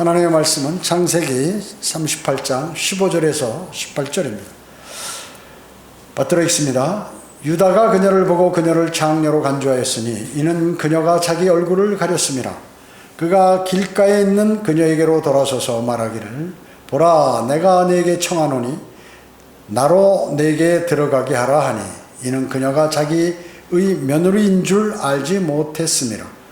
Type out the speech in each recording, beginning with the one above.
하나님의 말씀은 창세기 38장 15절에서 18절입니다. 받들어 읽습니다. 유다가 그녀를 보고 그녀를 장녀로 간주하였으니 이는 그녀가 자기 얼굴을 가렸음이라. 그가 길가에 있는 그녀에게로 돌아서서 말하기를 보라, 내가 네게 청하노니 나로 네게 들어가게 하라 하니 이는 그녀가 자기의 며느리인 줄 알지 못했음이라.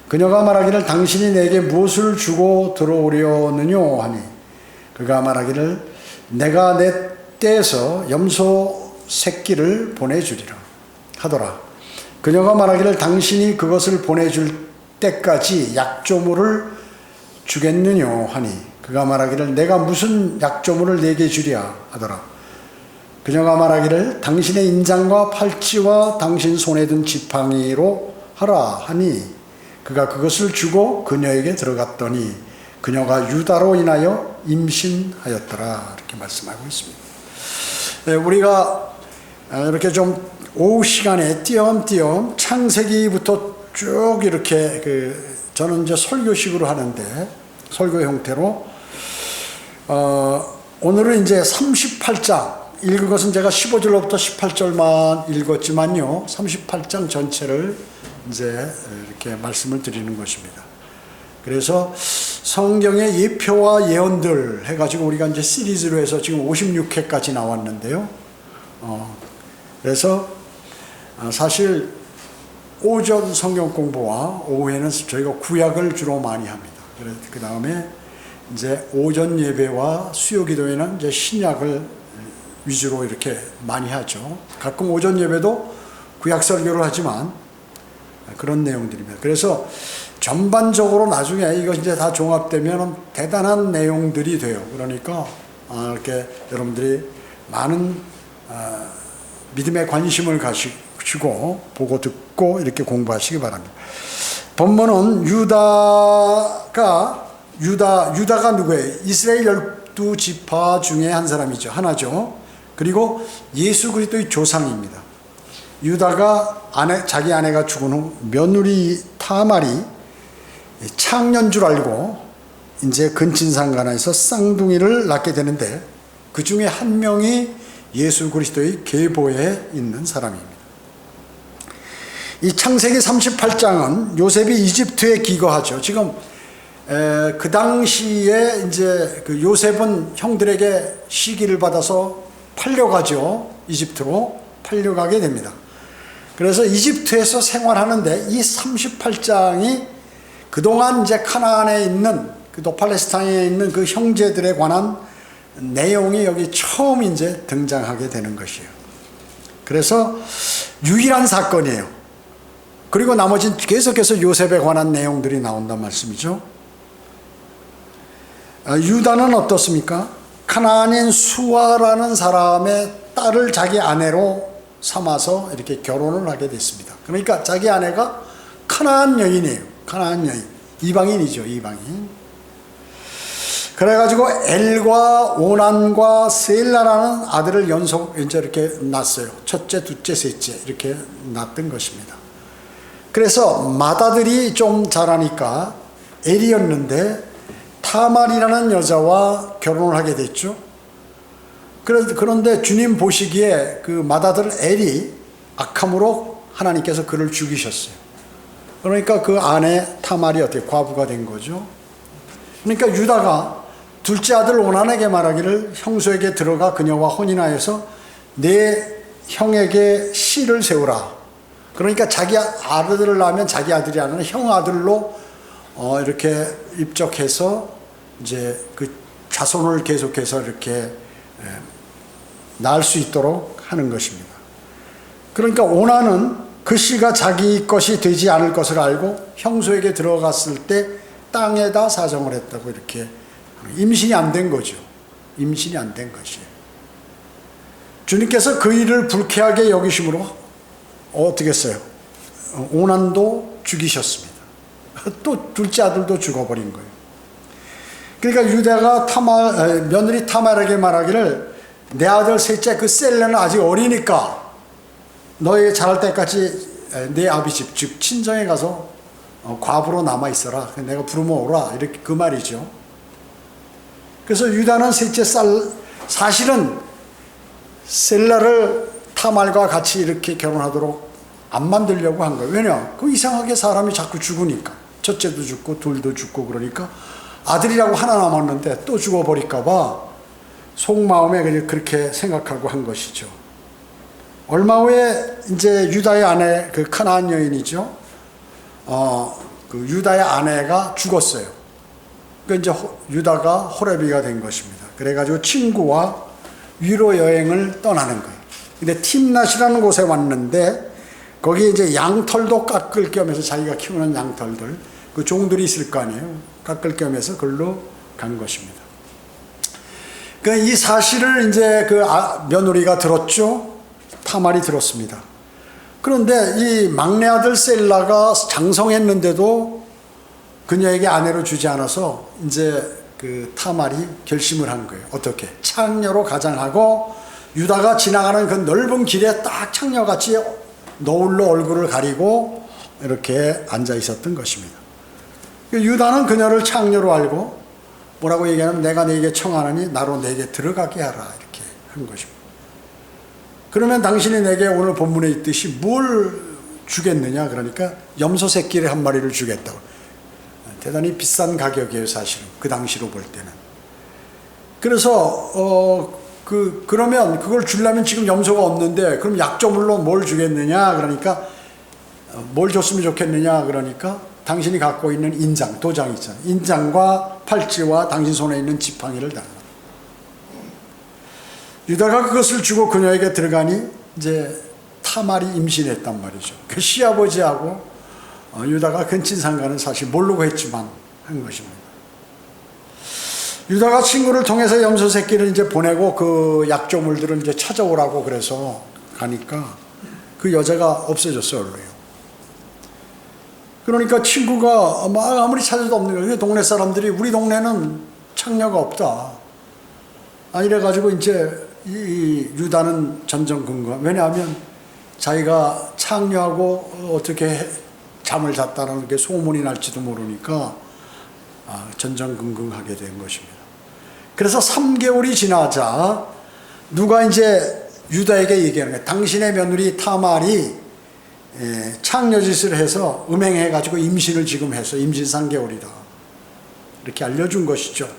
그녀가 말하기를 당신이 내게 무엇을 주고 들어오려느뇨 하니 그가 말하기를 내가 내 떼에서 염소 새끼를 보내주리라 하더라. 그녀가 말하기를 당신이 그것을 보내줄 때까지 약조물을 주겠느뇨 하니 그가 말하기를 내가 무슨 약조물을 내게 주랴 하더라. 그녀가 말하기를 당신의 인장과 팔찌와 당신 손에 든 지팡이로 하라 하니 그가 그것을 주고 그녀에게 들어갔더니 그녀가 유다로 인하여 임신하였더라. 이렇게 말씀하고 있습니다. 네, 우리가 이렇게 좀 오후 시간에 띄엄띄엄 창세기부터 쭉 이렇게 저는 이제 설교식으로 하는데 설교 형태로 오늘은 이제 38장 읽은 것은 제가 15절로부터 18절만 읽었지만요 38장 전체를 이제 이렇게 말씀을 드리는 것입니다. 그래서 성경의 예표와 예언들 해가지고 우리가 이제 시리즈로 해서 지금 56회까지 나왔는데요. 그래서 사실 오전 성경 공부와 오후에는 저희가 구약을 주로 많이 합니다. 그 다음에 이제 오전 예배와 수요 기도에는 이제 신약을 위주로 이렇게 많이 하죠. 가끔 오전 예배도 구약 설교를 하지만 그런 내용들입니다. 그래서 전반적으로 나중에 이거 이제 다 종합되면 대단한 내용들이 돼요. 그러니까 이렇게 여러분들이 많은 믿음에 관심을 가지고 보고 듣고 이렇게 공부하시기 바랍니다. 본문은 유다가 누구예요? 이스라엘 12지파 중에 한 사람이죠. 하나죠. 그리고 예수 그리스도의 조상입니다. 유다가 자기 아내가 죽은 후 며느리 타말이 창녀인 줄 알고 이제 근친상간에서 쌍둥이를 낳게 되는데 그 중에 한 명이 예수 그리스도의 계보에 있는 사람입니다. 이 창세기 38장은 요셉이 이집트에 기거하죠. 지금 그 당시에 이제 그 요셉은 형들에게 시기를 받아서 팔려가죠. 이집트로 팔려가게 됩니다. 그래서 이집트에서 생활하는데 이 38장이 그동안 이제 카나안에 있는 또 팔레스타인에 있는 그 형제들에 관한 내용이 여기 처음 이제 등장하게 되는 것이에요. 그래서 유일한 사건이에요. 그리고 나머지는 계속해서 요셉에 관한 내용들이 나온단 말씀이죠. 유다는 어떻습니까? 카나안인 수아라는 사람의 딸을 자기 아내로 삼아서 이렇게 결혼을 하게 됐습니다. 그러니까 자기 아내가 카나안 여인이에요. 카나안 여인. 이방인이죠. 이방인. 그래가지고 엘과 오난과 셀라라는 아들을 연속 이제 이렇게 낳았어요. 첫째, 둘째, 셋째 이렇게 낳았던 것입니다. 그래서 맏아들이 좀 자라니까 엘이었는데 타말이라는 여자와 결혼을 하게 됐죠. 그런데 주님 보시기에 그 맏아들 엘이 악함으로 하나님께서 그를 죽이셨어요. 그러니까 그 아내 타말이 어떻게 과부가 된 거죠. 그러니까 유다가 둘째 아들 오난에게 말하기를 형수에게 들어가 그녀와 혼인하여서 내 형에게 씨를 세우라. 그러니까 자기 아들을 낳으면 자기 아들이 아니라 형 아들로 이렇게 입적해서 이제 그 자손을 계속해서 이렇게 낳을 수 있도록 하는 것입니다. 그러니까 오난은 그 씨가 자기 것이 되지 않을 것을 알고 형수에게 들어갔을 때 땅에다 사정을 했다고 이렇게 임신이 안 된 거죠. 임신이 안 된 것이에요. 주님께서 그 일을 불쾌하게 여기심으로 어떻게 했어요? 오난도 죽이셨습니다. 또 둘째 아들도 죽어버린 거예요. 그러니까 유다가 며느리 타말에게 말하기를 내 아들 셋째 그 셀레는 아직 어리니까 너희 자랄 때까지 내 아비 집, 즉 친정에 가서 과부로 남아 있어라. 내가 부르면 오라. 이렇게 그 말이죠. 그래서 유다는 셋째 사실은 셀라를 타말과 같이 이렇게 결혼하도록 안 만들려고 한 거예요. 왜냐? 그 이상하게 사람이 자꾸 죽으니까. 첫째도 죽고 둘도 죽고 그러니까 아들이라고 하나 남았는데 또 죽어버릴까 봐 속마음에 그냥 그렇게 생각하고 한 것이죠. 얼마 후에 이제 유다의 아내 그 가나안 여인이죠. 그 유다의 아내가 죽었어요. 그 이제 유다가 호레비가 된 것입니다. 그래가지고 친구와 위로 여행을 떠나는 거예요. 근데 팀낫이라는 곳에 왔는데 거기 이제 양털도 깎을 겸해서 자기가 키우는 양털들 그 종들이 있을 거 아니에요. 깎을 겸해서 걸로 간 것입니다. 그 이 사실을 이제 그 며느리가 들었죠. 타말이 들었습니다. 그런데 이 막내 아들 셀라가 장성했는데도 그녀에게 아내로 주지 않아서 이제 그 타말이 결심을 한 거예요. 어떻게? 창녀로 가장하고 유다가 지나가는 그 넓은 길에 딱 창녀같이 노을로 얼굴을 가리고 이렇게 앉아 있었던 것입니다. 유다는 그녀를 창녀로 알고 뭐라고 얘기하면 내가 네게 청하노니 나로 네게 들어가게 하라 이렇게 한 것입니다. 그러면 당신이 내게 오늘 본문에 있듯이 뭘 주겠느냐 그러니까 염소 새끼를 한 마리를 주겠다고. 대단히 비싼 가격이에요 사실은 그 당시로 볼 때는. 그래서 그러면 그걸 주려면 지금 염소가 없는데 그럼 약조물로 뭘 주겠느냐 그러니까 뭘 줬으면 좋겠느냐 그러니까 당신이 갖고 있는 인장 도장 있잖아요. 인장과 팔찌와 당신 손에 있는 지팡이를 달라. 유다가 그것을 주고 그녀에게 들어가니 이제 타말이 임신했단 말이죠. 그 시아버지하고 유다가 근친상간은 사실 모르고 했지만 한 것입니다. 유다가 친구를 통해서 염소 새끼를 이제 보내고 그 약조물들을 이제 찾아오라고 그래서 가니까 그 여자가 없어졌어요, 얼로요. 그러니까 친구가 아무리 찾아도 없는 거예요. 동네 사람들이 우리 동네는 창녀가 없다. 이래가지고 이제 이 유다는 전전긍긍. 왜냐하면 자기가 창녀하고 어떻게 잠을 잤다는 게 소문이 날지도 모르니까 전전긍긍하게 된 것입니다. 그래서 3개월이 지나자 누가 이제 유다에게 얘기하는 거예요. 당신의 며느리 타말이 창녀짓을 해서 음행해가지고 임신을 지금 해서 임신 3개월이다. 이렇게 알려준 것이죠.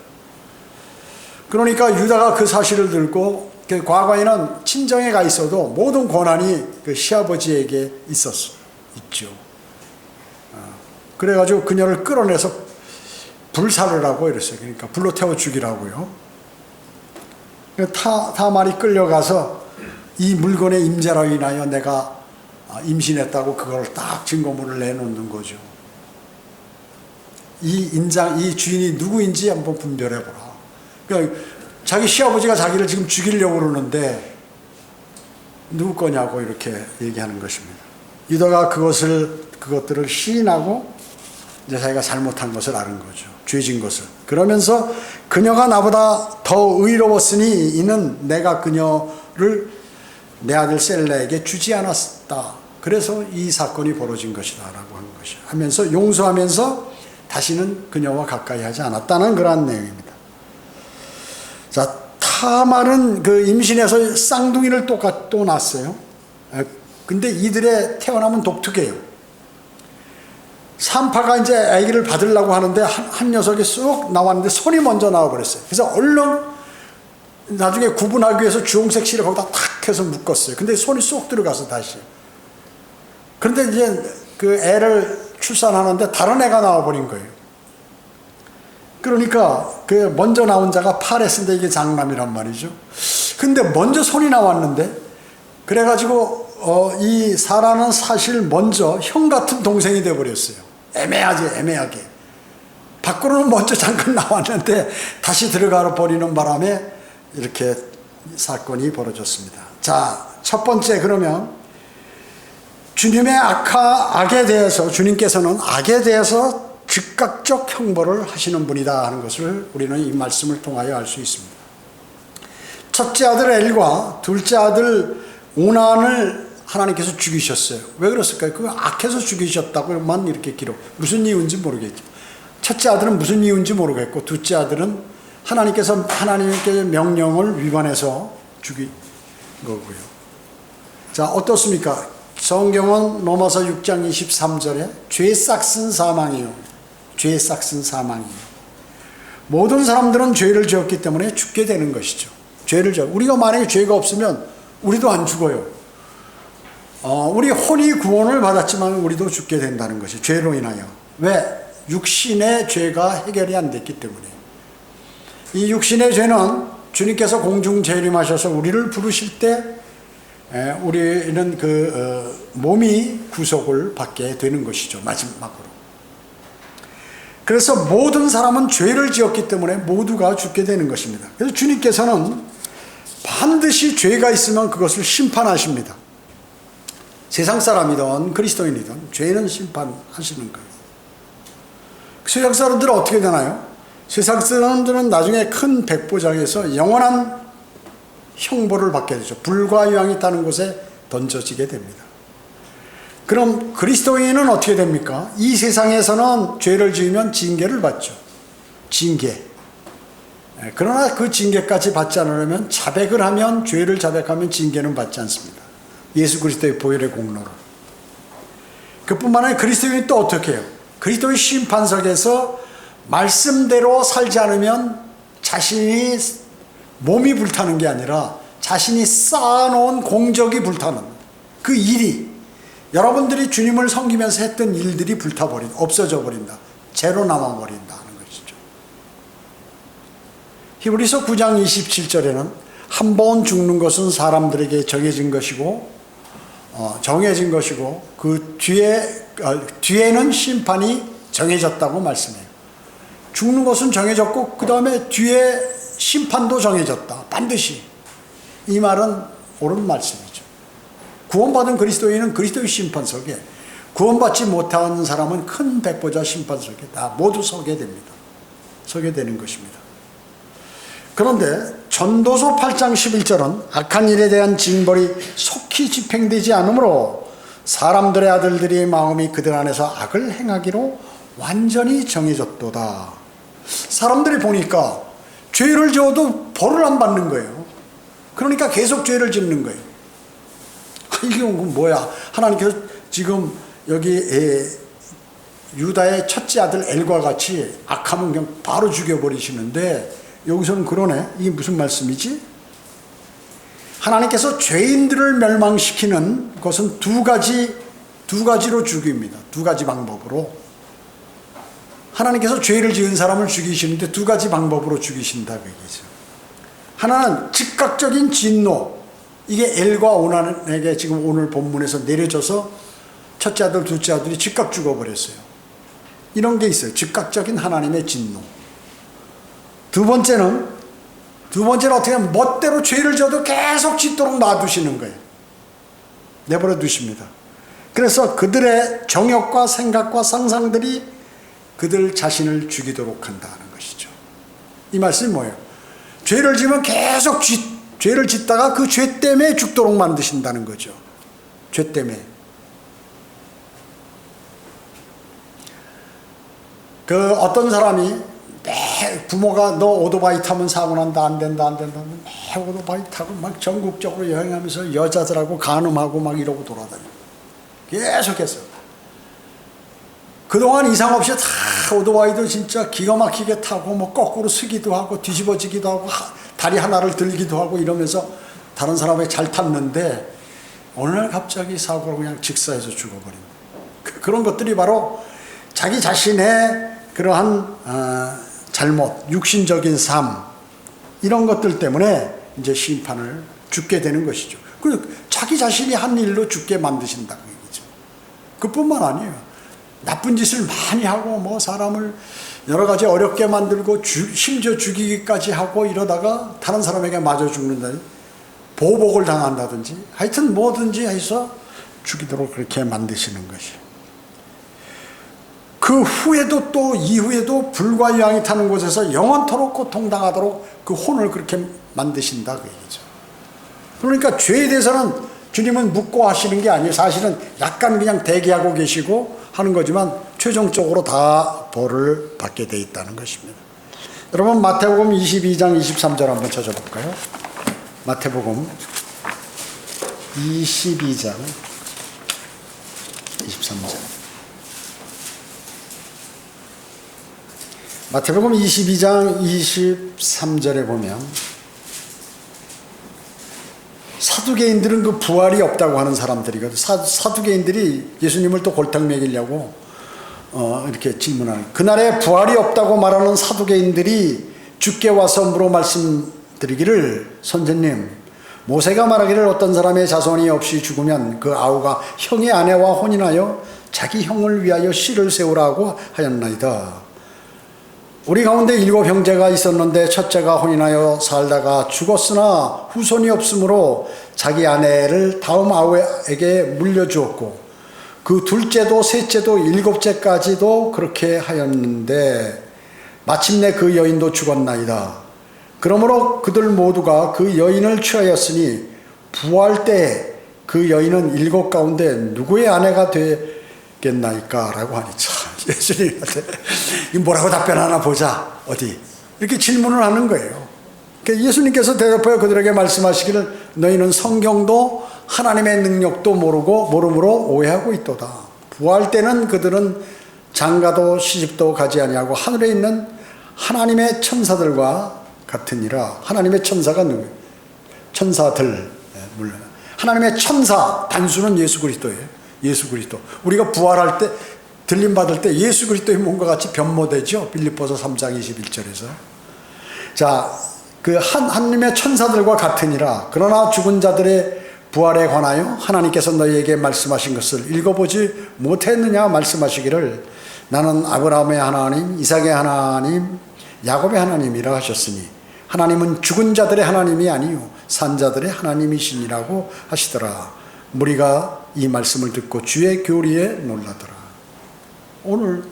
그러니까 유다가 그 사실을 들고 과거에는 친정에 가 있어도 모든 권한이 그 시아버지에게 있죠. 그래가지고 그녀를 끌어내서 불살으라고 이랬어요. 그러니까 불로 태워 죽이라고요. 타말이 끌려가서 이 물건의 임자로 인하여 내가 임신했다고 그걸 딱 증거물을 내놓는 거죠. 이 주인이 누구인지 한번 분별해보라. 그러니까 자기 시아버지가 자기를 지금 죽이려고 그러는데 누구 거냐고 이렇게 얘기하는 것입니다. 유다가 그것들을 시인하고 이제 자기가 잘못한 것을 아는 거죠. 죄진 것을. 그러면서 그녀가 나보다 더 의로웠으니 이는 내가 그녀를 내 아들 셀라에게 주지 않았다. 그래서 이 사건이 벌어진 것이다 라고 한 것이죠. 하면서 용서하면서 다시는 그녀와 가까이 하지 않았다는 그러한 내용입니다. 자, 타말은 그 임신해서 쌍둥이를 또 낳았어요. 근데 이들의 태어남은 독특해요. 산파가 이제 아기를 받으려고 하는데 한 녀석이 쑥 나왔는데 손이 먼저 나와버렸어요. 그래서 얼른 나중에 구분하기 위해서 주홍색 실을 거기다 탁 해서 묶었어요. 근데 손이 쏙 들어가서 다시. 그런데 이제 그 애를 출산하는데 다른 애가 나와버린 거예요. 그러니까 그 먼저 나온 자가 파레스인데 이게 장남이란 말이죠. 근데 먼저 손이 나왔는데 그래가지고 이 사라는 사실 먼저 형 같은 동생이 돼버렸어요. 애매하게. 밖으로는 먼저 잠깐 나왔는데 다시 들어가 버리는 바람에 이렇게 사건이 벌어졌습니다. 자, 첫 번째 그러면 주님의 악에 대해서 주님께서는 악에 대해서 즉각적 형벌을 하시는 분이다 하는 것을 우리는 이 말씀을 통하여 알 수 있습니다. 첫째 아들 엘과 둘째 아들 오난을 하나님께서 죽이셨어요. 왜 그랬을까요? 그거 악해서 죽이셨다고만 이렇게 기록. 무슨 이유인지 모르겠죠. 첫째 아들은 무슨 이유인지 모르겠고 둘째 아들은 하나님께 명령을 위반해서 죽인 거고요. 자, 어떻습니까? 성경은 로마서 6장 23절에 죄 싹슨 사망이요. 죄 싹슨 사망이요. 모든 사람들은 죄를 지었기 때문에 죽게 되는 것이죠. 우리가 만약에 죄가 없으면 우리도 안 죽어요. 우리 혼이 구원을 받았지만 우리도 죽게 된다는 것이 죄로 인하여. 왜? 육신의 죄가 해결이 안 됐기 때문에. 이 육신의 죄는 주님께서 공중 재림하셔서 우리를 부르실 때 우리는 몸이 구속을 받게 되는 것이죠. 마지막으로. 그래서 모든 사람은 죄를 지었기 때문에 모두가 죽게 되는 것입니다. 그래서 주님께서는 반드시 죄가 있으면 그것을 심판하십니다. 세상 사람이든 그리스도인이든 죄는 심판하시는 거예요. 세상 사람들은 어떻게 되나요? 세상 사람들은 나중에 큰 백보장에서 영원한 형벌을 받게 되죠. 불과 유황이 타는 곳에 던져지게 됩니다. 그럼 그리스도인은 어떻게 됩니까? 이 세상에서는 죄를 지으면 징계를 받죠. 징계. 그러나 그 징계까지 받지 않으려면 자백을 하면, 죄를 자백하면 징계는 받지 않습니다. 예수 그리스도의 보혈의 공로로. 그뿐만 아니라 그리스도인이 또 어떻게 해요? 그리스도의 심판석에서 말씀대로 살지 않으면 자신이 몸이 불타는 게 아니라 자신이 쌓아놓은 공적이 불타는 그 일이, 여러분들이 주님을 섬기면서 했던 일들이 없어져 버린다. 제로 남아버린다 하는 것이죠. 히브리서 9장 27절에는 한 번 죽는 것은 사람들에게 정해진 것이고 그 뒤에는 심판이 정해졌다고 말씀해요. 죽는 것은 정해졌고 그 다음에 뒤에 심판도 정해졌다. 반드시. 이 말은 옳은 말씀이죠. 구원받은 그리스도인은 그리스도의 심판석에, 구원받지 못한 사람은 큰 백보자 심판석에 다 모두 서게 됩니다. 서게 되는 것입니다. 그런데 전도서 8장 11절은 악한 일에 대한 징벌이 속히 집행되지 않으므로 사람들의 아들들의 마음이 그들 안에서 악을 행하기로 완전히 정해졌도다. 사람들이 보니까 죄를 지어도 벌을 안 받는 거예요. 그러니까 계속 죄를 짓는 거예요. 이게 뭐야? 하나님께서 지금 여기 유다의 첫째 아들 엘과 같이 악하면 그냥 바로 죽여버리시는데 여기서는 그러네. 이게 무슨 말씀이지? 하나님께서 죄인들을 멸망시키는 것은 두 가지로 죽입니다. 두 가지 방법으로. 하나님께서 죄를 지은 사람을 죽이시는데 두 가지 방법으로 죽이신다 그 얘기죠. 하나는 즉각적인 진노. 이게 엘과 오난에게 지금 오늘 본문에서 내려져서 첫째 아들, 둘째 아들이 즉각 죽어버렸어요. 이런 게 있어요. 즉각적인 하나님의 진노. 두 번째는 어떻게 하면 멋대로 죄를 져도 계속 짓도록 놔두시는 거예요. 내버려 두십니다. 그래서 그들의 정욕과 생각과 상상들이 그들 자신을 죽이도록 한다는 것이죠. 이 말씀이 뭐예요? 죄를 지으면 계속 죄를 짓다가 그 죄 때문에 죽도록 만드신다는 거죠. 죄 때문에. 어떤 사람이 부모가 너 오토바이 타면 사고 난다, 안 된다. 매 오토바이 타고 막 전국적으로 여행하면서 여자들하고 간음하고 막 이러고 돌아다녀. 계속해서. 그동안 이상 없이 다 오토바이도 진짜 기가 막히게 타고 뭐 거꾸로 서기도 하고 뒤집어지기도 하고 다리 하나를 들기도 하고 이러면서 다른 사람이 잘 탔는데 어느 날 갑자기 사고로 그냥 직사해서 죽어버린 그런 것들이 바로 자기 자신의 그러한 잘못, 육신적인 삶 이런 것들 때문에 이제 심판을 죽게 되는 것이죠. 그리고 자기 자신이 한 일로 죽게 만드신다는 얘기죠. 그뿐만 아니에요. 나쁜 짓을 많이 하고 뭐 사람을 여러 가지 어렵게 만들고 심지어 죽이기까지 하고 이러다가 다른 사람에게 맞아 죽는다든지 보복을 당한다든지 하여튼 뭐든지 해서 죽이도록 그렇게 만드시는 것이. 그 후에도 또 이후에도 불과 유황이 타는 곳에서 영원토록 고통당하도록 그 혼을 그렇게 만드신다 그 얘기죠. 그러니까 죄에 대해서는 주님은 묻고 하시는 게 아니에요. 사실은 약간 그냥 대기하고 계시고 하는 거지만 최종적으로 다 벌을 받게 돼 있다는 것입니다. 여러분 마태복음 22장 23절 한번 찾아볼까요? 마태복음 22장 23절. 마태복음 22장 23절에 보면 사두개인들은 그 부활이 없다고 하는 사람들이거든. 사두개인들이 예수님을 또 골탕 먹이려고 이렇게 질문하는, 그날에 부활이 없다고 말하는 사두개인들이 주께 와서 물어 말씀드리기를, 선생님, 모세가 말하기를 어떤 사람의 자손이 없이 죽으면 그 아우가 형의 아내와 혼인하여 자기 형을 위하여 씨를 세우라고 하였나이다. 우리 가운데 7 형제가 있었는데 첫째가 혼인하여 살다가 죽었으나 후손이 없으므로 자기 아내를 다음 아우에게 물려주었고, 그 둘째도 셋째도 7째까지도 그렇게 하였는데 마침내 그 여인도 죽었나이다. 그러므로 그들 모두가 그 여인을 취하였으니 부활 때에 그 여인은 7 가운데 누구의 아내가 되겠나이까? 라고 하니, 참 예수님한테 뭐라고 답변하나 보자, 어디 이렇게 질문을 하는 거예요. 그러니까 예수님께서 대답하여 그들에게 말씀하시기를, 너희는 성경도 하나님의 능력도 모름으로 오해하고 있도다. 부활 때는 그들은 장가도 시집도 가지 아니하고 하늘에 있는 하나님의 천사들과 같으니라. 하나님의 천사가 누구예요? 천사들, 물론 하나님의 천사 단수는 예수 그리스도예요. 예수 그리스도. 우리가 부활할 때, 들림 받을 때 예수 그리스도의 몸과 같이 변모되죠. 빌립보서 3장 21절에서. 자, 그 하나님의 천사들과 같으니라. 그러나 죽은 자들의 부활에 관하여 하나님께서 너희에게 말씀하신 것을 읽어보지 못했느냐 말씀하시기를, 나는 아브라함의 하나님, 이삭의 하나님, 야곱의 하나님이라 하셨으니 하나님은 죽은 자들의 하나님이 아니요 산 자들의 하나님이시니라고 하시더라. 무리가 이 말씀을 듣고 주의 교리에 놀라더라. 오늘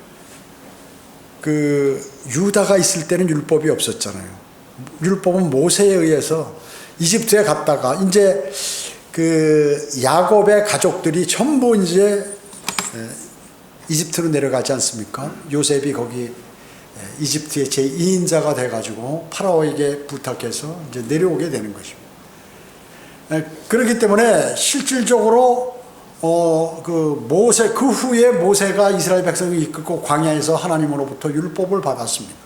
그 유다가 있을 때는 율법이 없었잖아요. 율법은 모세에 의해서 이집트에 갔다가 이제 그 야곱의 가족들이 전부 이제 이집트로 내려가지 않습니까? 요셉이 거기 이집트의 제2인자가 돼가지고 파라오에게 부탁해서 이제 내려오게 되는 것입니다. 그렇기 때문에 실질적으로 그 후에 모세가 이스라엘 백성을 이끌고 광야에서 하나님으로부터 율법을 받았습니다.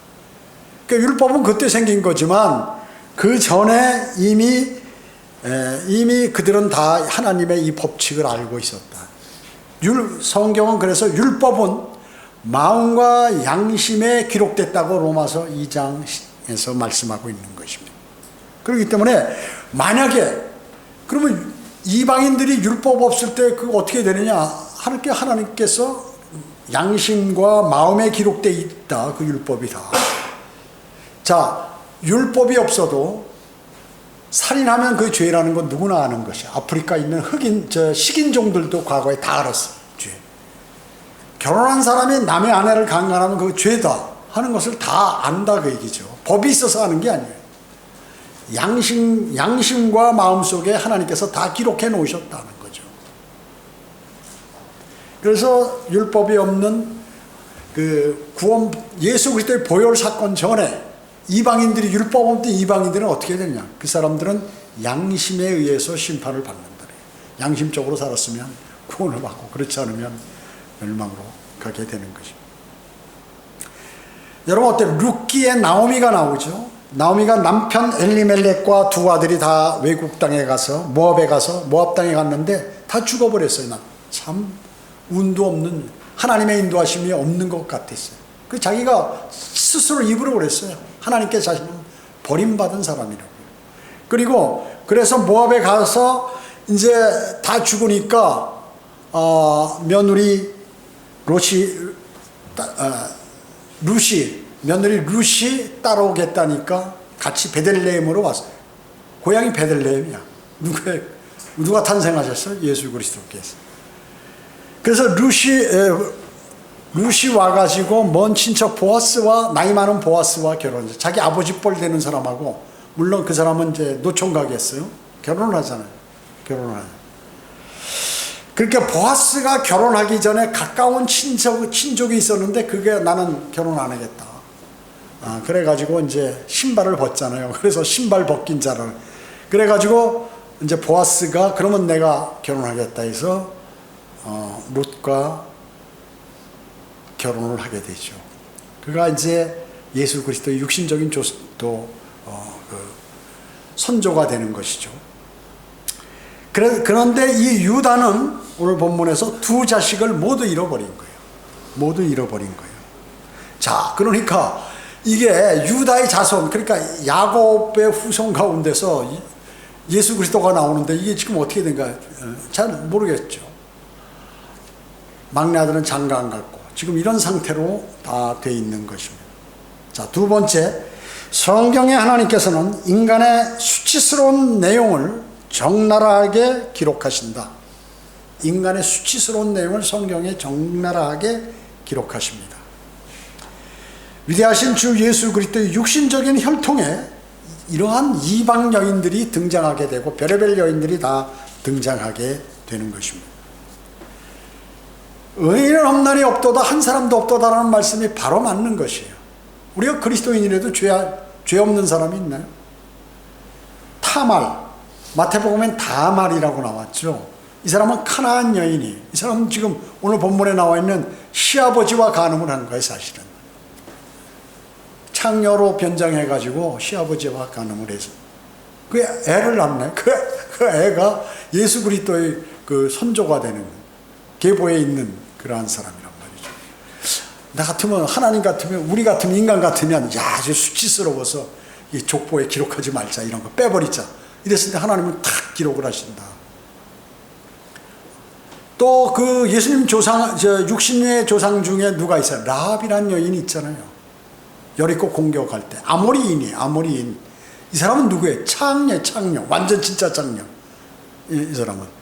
그러니까 율법은 그때 생긴 거지만 그 전에 이미 그들은 다 하나님의 이 법칙을 알고 있었다. 성경은 그래서 율법은 마음과 양심에 기록됐다고 로마서 2장에서 말씀하고 있는 것입니다. 그렇기 때문에 만약에 그러면 이방인들이 율법 없을 때 그거 어떻게 되느냐? 하나님께서 양심과 마음에 기록되어 있다. 그 율법이 다. 자, 율법이 없어도 살인하면 그 죄라는 건 누구나 아는 것이야. 아프리카 있는 식인종들도 과거에 다 알았어. 죄. 결혼한 사람이 남의 아내를 강간하면 그거 죄다 하는 것을 다 안다 그 얘기죠. 법이 있어서 하는 게 아니에요. 양심과 마음속에 하나님께서 다 기록해 놓으셨다는 거죠. 그래서 율법이 없는 그 구원, 예수 그리스도의 보혈 사건 전에 이방인들이, 율법 없던 이방인들은 어떻게 되냐? 그 사람들은 양심에 의해서 심판을 받는다. 양심적으로 살았으면 구원을 받고, 그렇지 않으면 멸망으로 가게 되는 것입니다. 여러분 어때요? 룻기에 나오미가 나오죠. 나오미가 남편 엘리멜렉과 2 아들이 다 외국 땅에 가서 모압 땅에 갔는데 다 죽어버렸어요. 참 운도 없는, 하나님의 인도하심이 없는 것 같았어요. 그 자기가 스스로 입으로 그랬어요. 하나님께 자신은 버림받은 사람이라고. 그리고 그래서 모압에 가서 이제 다 죽으니까 며느리 룻이 따라오겠다니까 같이 베들레헴으로 왔어요. 고향이 베들레헴이야. 누가 탄생하셨어요? 예수 그리스도께서. 그래서 룻이 와가지고 먼 친척 보아스와, 나이 많은 보아스와 결혼했어요. 자기 아버지 뻘 되는 사람하고, 물론 그 사람은 이제 노총각이었어요. 결혼을 하잖아요. 그러니까 보아스가 결혼하기 전에 가까운 친족이 있었는데 그게 나는 결혼 안 하겠다. 그래가지고 이제 신발을 벗잖아요. 그래서 신발 벗긴 자를. 그래가지고 이제 보아스가 그러면 내가 결혼하겠다 해서 룻과 결혼을 하게 되죠. 그가 이제 예수 그리스도의 육신적인 선조가 되는 것이죠. 그런데 이 유다는 오늘 본문에서 두 자식을 모두 잃어버린 거예요. 모두 잃어버린 거예요. 자, 그러니까 이게 유다의 자손, 그러니까 야곱의 후손 가운데서 예수 그리스도가 나오는데 이게 지금 어떻게 된가 잘 모르겠죠. 막내 아들은 장가 안 갔고 지금 이런 상태로 다 돼 있는 것입니다. 자, 두 번째, 성경에 하나님께서는 인간의 수치스러운 내용을 적나라하게 기록하신다. 인간의 수치스러운 내용을 성경에 적나라하게 기록하십니다. 위대하신 주 예수 그리스도의 육신적인 혈통에 이러한 이방 여인들이 등장하게 되고 별의별 여인들이 다 등장하게 되는 것입니다. 의인은 없나니 없도다, 한 사람도 없도다라는 말씀이 바로 맞는 것이에요. 우리가 그리스도인이라도 죄 없는 사람이 있나요? 타말, 마태복음엔 다말이라고 나왔죠. 이 사람은 가나안 여인이, 이 사람은 지금 오늘 본문에 나와 있는 시아버지와 간음을 한 거예요. 사실은 창녀로 변장해가지고 시아버지와 간음을 해서 그 애를 낳네. 그 애가 예수 그리스도의 그 선조가 되는 계보에 있는 그러한 사람이란 말이죠. 나 같으면, 하나님 같으면, 우리 같으면, 인간 같으면 야, 아주 수치스러워서 이 족보에 기록하지 말자, 이런 거 빼버리자 이랬을 때 하나님은 탁 기록을 하신다. 또 그 예수님 육신의 조상 중에 누가 있어요? 라합이라는 여인이 있잖아요. 여리고 공격할 때 아모리인. 이 사람은 누구예요? 창녀, 완전 진짜 창녀. 이 사람은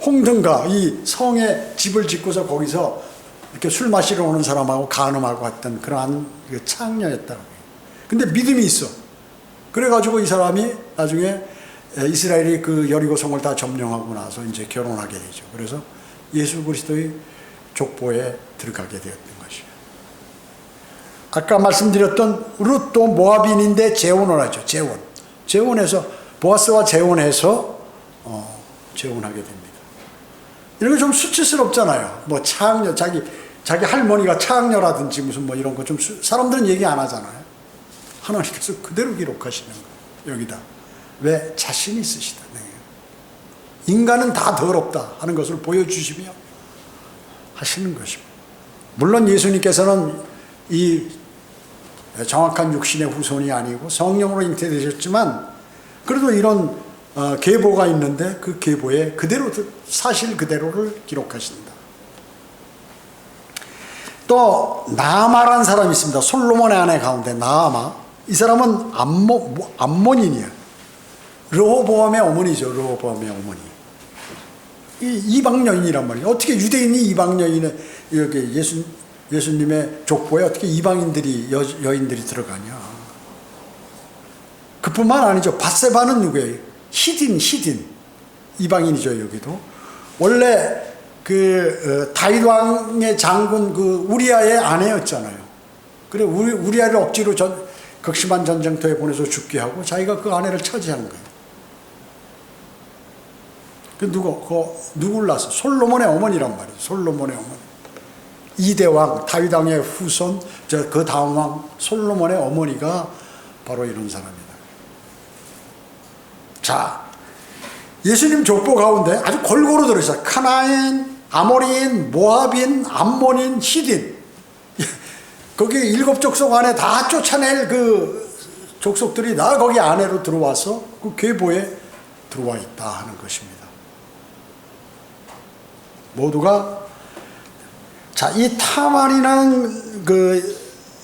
홍등가, 이 성에 집을 짓고서 거기서 이렇게 술 마시러 오는 사람하고 간음하고 했던 그러한 창녀였다고. 근데 믿음이 있어. 그래가지고 이 사람이 나중에 이스라엘이 그 여리고 성을 다 점령하고 나서 이제 결혼하게 되죠. 그래서 예수 그리스도의 족보에 들어가게 되었던 것이에요. 아까 말씀드렸던 룻도 모아빈인데 재혼을 하죠. 재혼해서 보아스와 재혼해서 재혼하게 됩니다. 이런 거 좀 수치스럽잖아요. 뭐 창녀, 자기 할머니가 창녀라든지 무슨 뭐 이런 거 좀 사람들은 얘기 안 하잖아요. 하나님께서 그대로 기록하시는 거예요. 여기다. 왜? 자신이 있으시다. 인간은 다 더럽다 하는 것을 보여주시며 하시는 것입니다. 물론 예수님께서는 이 정확한 육신의 후손이 아니고 성령으로 잉태되셨지만 그래도 이런 계보가 있는데 그 계보에 그대로 사실 그대로를 기록하신다. 또 나아마라는 사람이 있습니다. 솔로몬의 아내 가운데 나아마. 이 사람은 암몬인이야. 르호보암의 어머니죠. 르호보암의 어머니. 이 이방 여인이란 말이에요. 어떻게 유대인이 이방 여인의 여기 예수님의 족보에 어떻게 이방인들이 여인들이 들어가냐? 그뿐만 아니죠. 밧세바는 누구예요? 히딘 이방인이죠. 여기도 원래 그 다윗 왕의 장군 그 우리아의 아내였잖아요. 그래 우리아를 억지로 극심한 전쟁터에 보내서 죽게 하고 자기가 그 아내를 차지한 거예요. 누굴 낳았어? 솔로몬의 어머니란 말이에요. 솔로몬의 어머니. 2대 왕, 다윗 왕의 후손, 그 다음 왕 솔로몬의 어머니가 바로 이런 사람이다. 자, 예수님 족보 가운데 아주 골고루 들어있어요. 카나인, 아모리인, 모압인, 암몬인, 히딘. 거기 7족속 안에 다 쫓아낼 그 족속들이 다 거기 안에로 들어와서 그 계보에 들어와 있다 하는 것입니다. 모두가 자, 이 타말이라는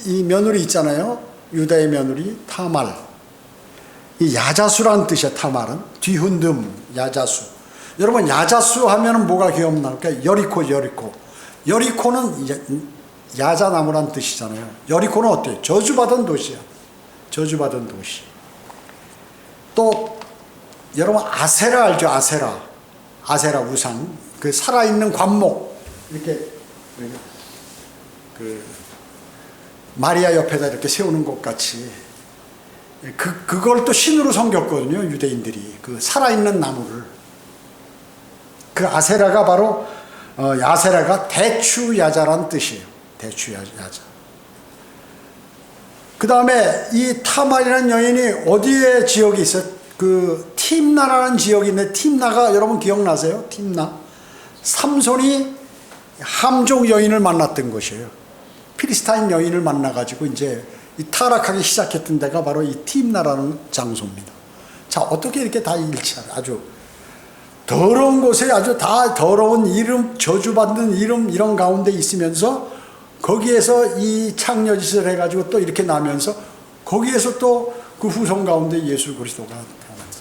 이 며느리 있잖아요. 유다의 며느리 타말. 이 야자수라는 뜻이야. 타말은 뒤흔듦, 야자수. 여러분 야자수 하면은 뭐가 기억나니까 여리코는 야자나무란 뜻이잖아요. 여리코는 어때요? 저주받은 도시야. 저주받은 도시. 또 여러분 아세라 알죠? 아세라 우상. 그 살아있는 관목 이렇게 그 마리아 옆에다 이렇게 세우는 것 같이 그걸 또 신으로 섬겼거든요. 유대인들이 그 살아있는 나무를. 그 아세라가 바로 야세라가 대추야자란 뜻이에요. 대추야자. 그 다음에 이 타말이라는 여인이 어디에 지역이 있어요? 그 팀나라는 지역이 있는데, 팀나가 여러분 기억나세요? 팀나. 삼손이 함족 여인을 만났던 것이에요. 필리스타인 여인을 만나가지고 이제 이 타락하기 시작했던 데가 바로 이 팀나라는 장소입니다. 자, 어떻게 이렇게 다 일치하냐. 아주 더러운 곳에 아주 다 더러운 이름, 저주받는 이름, 이런 가운데 있으면서 거기에서 이 창녀짓을 해가지고 또 이렇게 나면서 거기에서 또 그 후손 가운데 예수 그리스도가 태어납니다.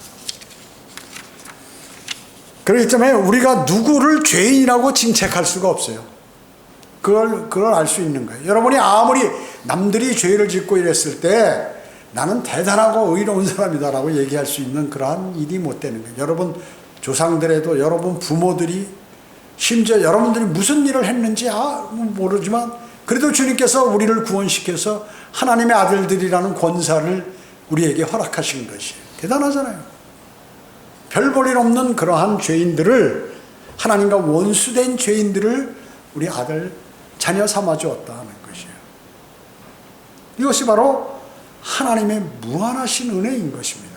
그렇기 때문에 우리가 누구를 죄인이라고 징책할 수가 없어요. 그걸 알 수 있는 거예요. 여러분이 아무리 남들이 죄를 짓고 이랬을 때 나는 대단하고 의로운 사람이다라고 얘기할 수 있는 그러한 일이 못 되는 거예요. 여러분 조상들에도 여러분 부모들이 심지어 여러분들이 무슨 일을 했는지 모르지만 그래도 주님께서 우리를 구원시켜서 하나님의 아들들이라는 권사를 우리에게 허락하신 것이에요. 대단하잖아요. 별 볼 일 없는 그러한 죄인들을, 하나님과 원수된 죄인들을 우리 아들, 자녀 삼아 주었다 하는 것이에요. 이것이 바로 하나님의 무한하신 은혜인 것입니다.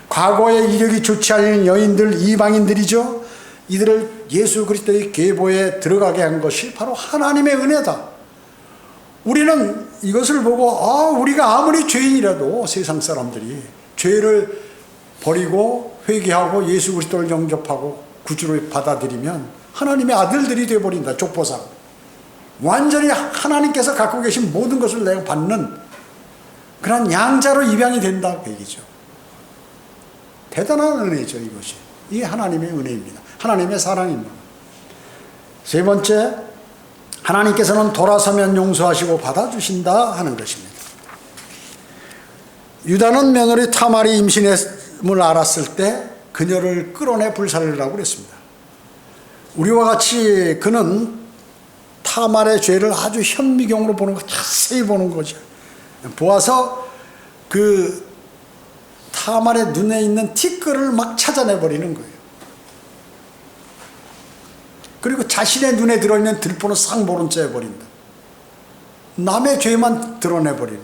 과거에 이력이 좋지 않은 여인들, 이방인들이죠. 이들을 예수 그리스도의 계보에 들어가게 한 것이 바로 하나님의 은혜다. 우리는 이것을 보고 우리가 아무리 죄인이라도 세상 사람들이 죄를 버리고 회개하고 예수 그리스도를 영접하고 구주로 받아들이면 하나님의 아들들이 되어버린다. 족보상 완전히 하나님께서 갖고 계신 모든 것을 내가 받는 그런 양자로 입양이 된다 그 얘기죠. 대단한 은혜죠. 이것이 이 하나님의 은혜입니다. 하나님의 사랑입니다. 세 번째, 하나님께서는 돌아서면 용서하시고 받아주신다 하는 것입니다. 유다는 며느리 타말이 임신임을 알았을 때 그녀를 끌어내 불살르라고 그랬습니다. 우리와 같이 그는 타말의 죄를 아주 현미경으로 보는 거, 자세히 보는 거죠. 보아서 그 타말의 눈에 있는 티끌을 막 찾아내버리는 거예요. 그리고 자신의 눈에 들어있는 들보는 싹 모른 채 해버린다. 남의 죄만 드러내버리는.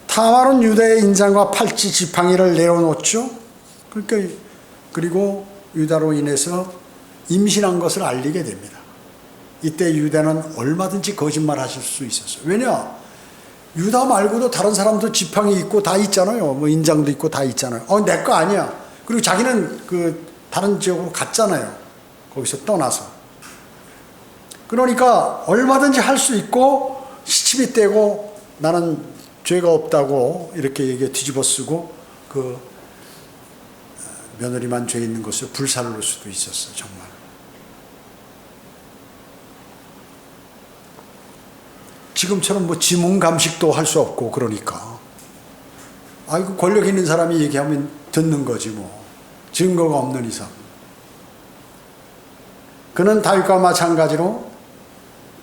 타말은 유다의 인장과 팔찌 지팡이를 내려놓죠. 그러니까 그리고 유다로 인해서 임신한 것을 알리게 됩니다. 이때 유다는 얼마든지 거짓말하실 수 있었어요. 왜냐? 유다 말고도 다른 사람도 지팡이 있고 다 있잖아요. 뭐 인장도 있고 다 있잖아요. 내 거 아니야. 그리고 자기는 그 다른 지역으로 갔잖아요. 거기서 떠나서. 그러니까 얼마든지 할 수 있고 시침이 떼고 나는 죄가 없다고 이렇게 얘기 뒤집어 쓰고 그 며느리만 죄 있는 것을 불살를 수도 있었어요. 정말. 지금처럼 뭐 지문 감식도 할 수 없고 그러니까 아이고 권력 있는 사람이 얘기하면 듣는 거지 뭐. 증거가 없는 이상. 그는 다윗과 마찬가지로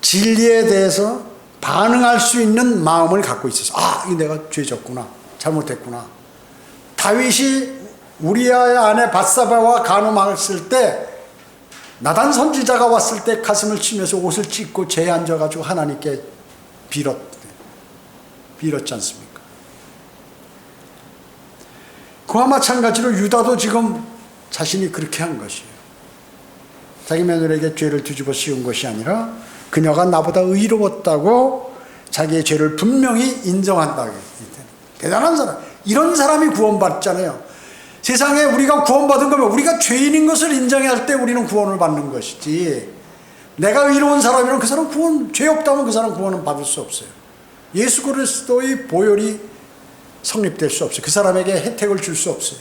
진리에 대해서 반응할 수 있는 마음을 갖고 있었어요. 이 내가 죄졌구나. 잘못했구나. 다윗이 우리아의 아내 밧사바와 간음했을 때 나단 선지자가 왔을 때 가슴을 치면서 옷을 찢고 재에 앉아가지고 하나님께 빌었지 않습니까? 그와 마찬가지로 유다도 지금 자신이 그렇게 한 것이에요. 자기 며느리에게 죄를 뒤집어 씌운 것이 아니라 그녀가 나보다 의로웠다고 자기의 죄를 분명히 인정한다. 대단한 사람. 이런 사람이 구원받잖아요. 세상에 우리가 구원받은 거면 우리가 죄인인 것을 인정할 때 우리는 구원을 받는 것이지, 내가 의로운 사람이면 그 사람 구원, 죄 없다면 그 사람 구원은 받을 수 없어요. 예수 그리스도의 보혈이 성립될 수 없어요. 그 사람에게 혜택을 줄 수 없어요.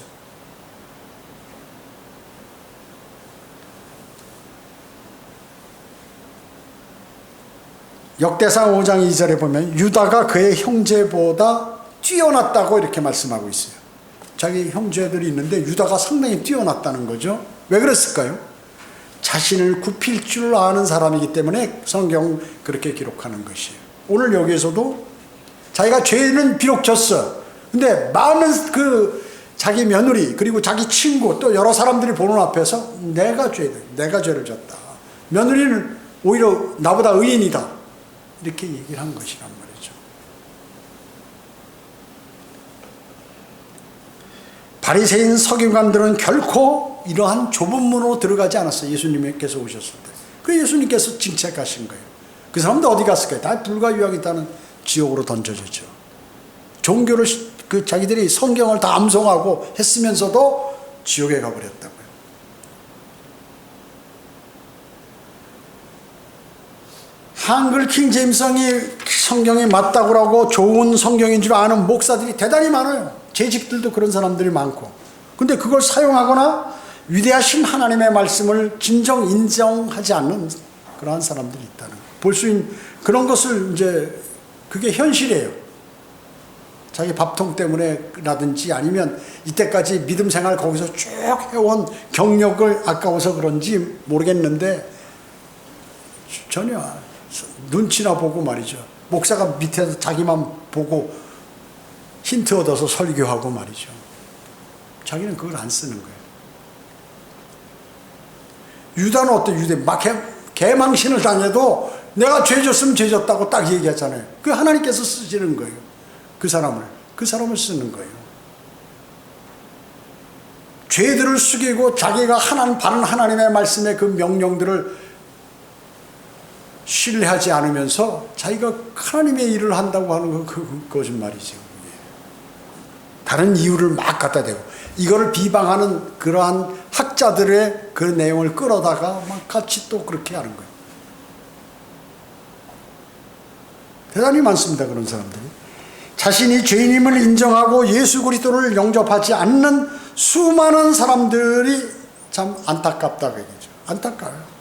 역대상 5장 2절에 보면 유다가 그의 형제보다 뛰어났다고 이렇게 말씀하고 있어요. 자기 형제들이 있는데 유다가 상당히 뛰어났다는 거죠. 왜 그랬을까요? 자신을 굽힐 줄 아는 사람이기 때문에 성경 그렇게 기록하는 것이에요. 오늘 여기에서도 자기가 죄는 비록 졌어. 근데 많은 자기 며느리 그리고 자기 친구 또 여러 사람들이 보는 앞에서 내가 죄를 졌다. 며느리는 오히려 나보다 의인이다. 이렇게 얘기를 한 것이란 말이죠. 바리새인 서기관들은 결코 이러한 좁은 문으로 들어가지 않았어요. 예수님께서 오셨을 때. 그 예수님께서 징책하신 거예요. 그 사람도 어디 갔을까요? 다 불과 유학이다는 지옥으로 던져졌죠. 종교를 자기들이 성경을 다 암송하고 했으면서도 지옥에 가버렸다고요. 한글 킹제임성이 성경이 맞다고 하고 좋은 성경인 줄 아는 목사들이 대단히 많아요. 재직들도 그런 사람들이 많고. 근데 그걸 사용하거나 위대하신 하나님의 말씀을 진정 인정하지 않는 그러한 사람들이 있다는 거예요. 볼 수 있는 그런 것을 이제 그게 현실이에요. 자기 밥통 때문에라든지 아니면 이때까지 믿음 생활 거기서 쭉 해온 경력을 아까워서 그런지 모르겠는데 전혀 눈치나 보고 말이죠. 목사가 밑에서 자기만 보고 힌트 얻어서 설교하고 말이죠. 자기는 그걸 안 쓰는 거예요. 유다는 어때? 유대 막 개망신을 당해도 내가 죄 졌으면 죄 졌다고 딱 얘기하잖아요. 그 하나님께서 쓰시는 거예요. 그 사람을 쓰는 거예요. 죄들을 숙이고 자기가 바른 하나님의 말씀의 그 명령들을 신뢰하지 않으면서 자기가 하나님의 일을 한다고 하는 그 거짓말이죠. 다른 이유를 막 갖다 대고 이거를 비방하는 그러한 학자들의 그 내용을 끌어다가 막 같이 또 그렇게 하는 거예요. 대단히 많습니다. 그런 사람들이. 자신이 죄인임을 인정하고 예수 그리스도를 영접하지 않는 수많은 사람들이 참 안타깝다 그 얘기죠. 안타까워요.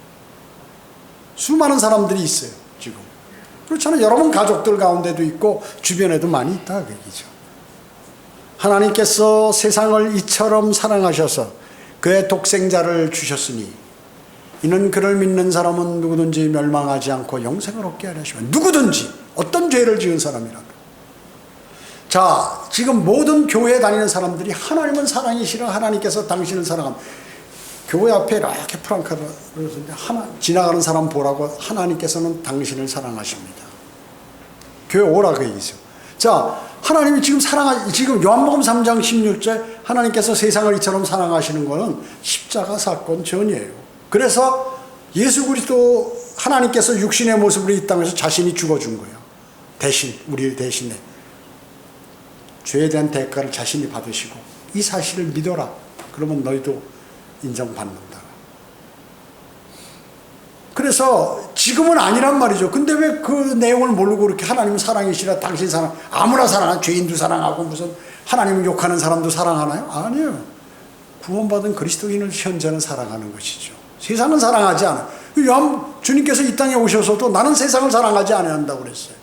수많은 사람들이 있어요. 지금. 그렇잖아요. 여러분 가족들 가운데도 있고 주변에도 많이 있다 그 얘기죠. 하나님께서 세상을 이처럼 사랑하셔서 그의 독생자를 주셨으니 이는 그를 믿는 사람은 누구든지 멸망하지 않고 영생을 얻게 하려 하시면 누구든지 어떤 죄를 지은 사람이라도. 자, 지금 모든 교회에 다니는 사람들이 하나님은 사랑이시라 하나님께서 당신을 사랑합니다. 교회 앞에 이렇게 프랑카드를 지나가는 사람 보라고 하나님께서는 당신을 사랑하십니다. 교회 오라 그 얘기죠. 자, 하나님이 지금 요한복음 3장 16절 하나님께서 세상을 이처럼 사랑하시는 것은 십자가 사건 전이에요. 그래서 예수 그리스도 하나님께서 육신의 모습으로 이 땅에서 자신이 죽어준 거예요. 대신 우리 대신에 죄에 대한 대가를 자신이 받으시고 이 사실을 믿어라. 그러면 너희도 인정받는다. 그래서 지금은 아니란 말이죠. 근데 왜 그 내용을 모르고 그렇게 하나님은 사랑이시라 당신 사랑 아무나 사랑하나 죄인도 사랑하고 무슨 하나님을 욕하는 사람도 사랑하나요? 아니에요. 구원받은 그리스도인을 현재는 사랑하는 것이죠. 세상은 사랑하지 않아. 주님께서 이 땅에 오셔서도 나는 세상을 사랑하지 않는다고 그랬어요.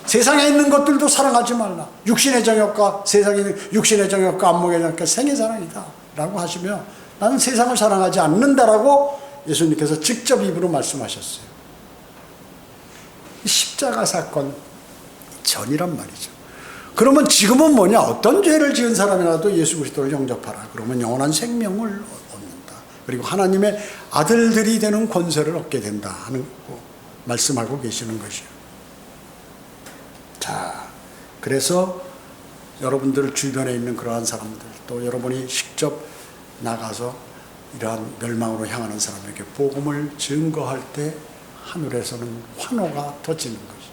세상에 있는 것들도 사랑하지 말라. 육신의 정욕과 세상에 있는 육신의 정욕과 안목의 정욕과 생의 사랑이다 라고 하시며 나는 세상을 사랑하지 않는다라고 예수님께서 직접 입으로 말씀하셨어요. 십자가 사건 전이란 말이죠. 그러면 지금은 뭐냐? 어떤 죄를 지은 사람이라도 예수 그리스도를 영접하라. 그러면 영원한 생명을 얻는다. 그리고 하나님의 아들들이 되는 권세를 얻게 된다 하는 거 말씀하고 계시는 것이에요. 자, 그래서 여러분들 주변에 있는 그러한 사람들 또 여러분이 직접 나가서 이러한 멸망으로 향하는 사람에게 복음을 증거할 때 하늘에서는 환호가 터지는 것이죠.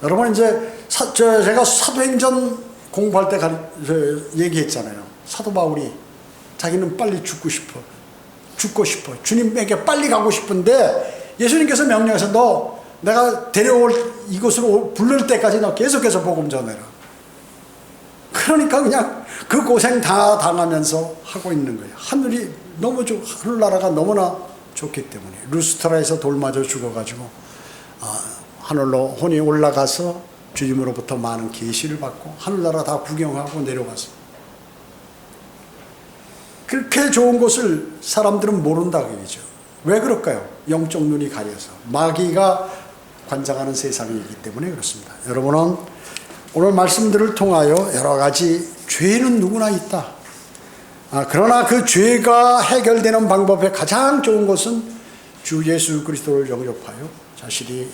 여러분 이제 제가 사도행전 공부할 때 얘기했잖아요. 사도 바울이 자기는 빨리 죽고 싶어. 주님에게 빨리 가고 싶은데 예수님께서 명령해서 너 내가 데려올 이곳으로 부를 때까지 너 계속해서 복음 전해라. 그러니까 그냥 그 고생 다 당하면서 하고 있는 거예요. 하늘나라가 너무나 좋기 때문에. 루스트라에서 돌 맞아 죽어가지고 하늘로 혼이 올라가서 주님으로부터 많은 계시를 받고 하늘나라 다 구경하고 내려갔어요. 그렇게 좋은 곳을 사람들은 모른다 그러죠. 왜 그럴까요? 영적 눈이 가려서. 마귀가 관장하는 세상이기 때문에 그렇습니다. 여러분은 오늘 말씀들을 통하여 여러 가지 죄는 누구나 있다. 그러나 그 죄가 해결되는 방법의 가장 좋은 것은 주 예수 그리스도를 영접하여 자신이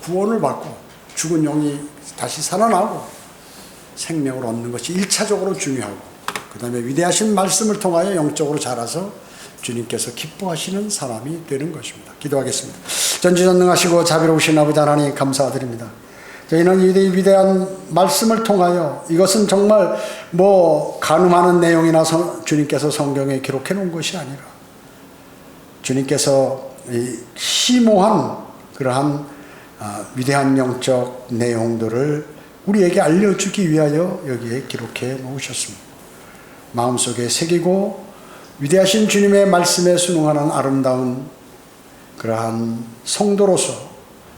구원을 받고 죽은 영이 다시 살아나고 생명을 얻는 것이 1차적으로 중요하고, 그 다음에 위대하신 말씀을 통하여 영적으로 자라서 주님께서 기뻐하시는 사람이 되는 것입니다. 기도하겠습니다. 전지전능하시고 자비로우신 아버지 하나님 감사드립니다. 저희는 이 위대한 말씀을 통하여 이것은 정말 가늠하는 내용이나 주님께서 성경에 기록해 놓은 것이 아니라 주님께서 심오한 그러한 위대한 영적 내용들을 우리에게 알려주기 위하여 여기에 기록해 놓으셨습니다. 마음속에 새기고 위대하신 주님의 말씀에 순응하는 아름다운 그러한 성도로서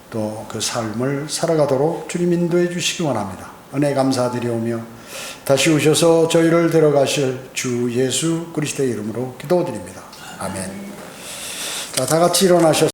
또 그 삶을 살아가도록 주님 인도해 주시기 원합니다. 은혜 감사드리오며 다시 오셔서 저희를 데려가실 주 예수 그리스도의 이름으로 기도드립니다. 아멘. 자, 다 같이 일어나셔서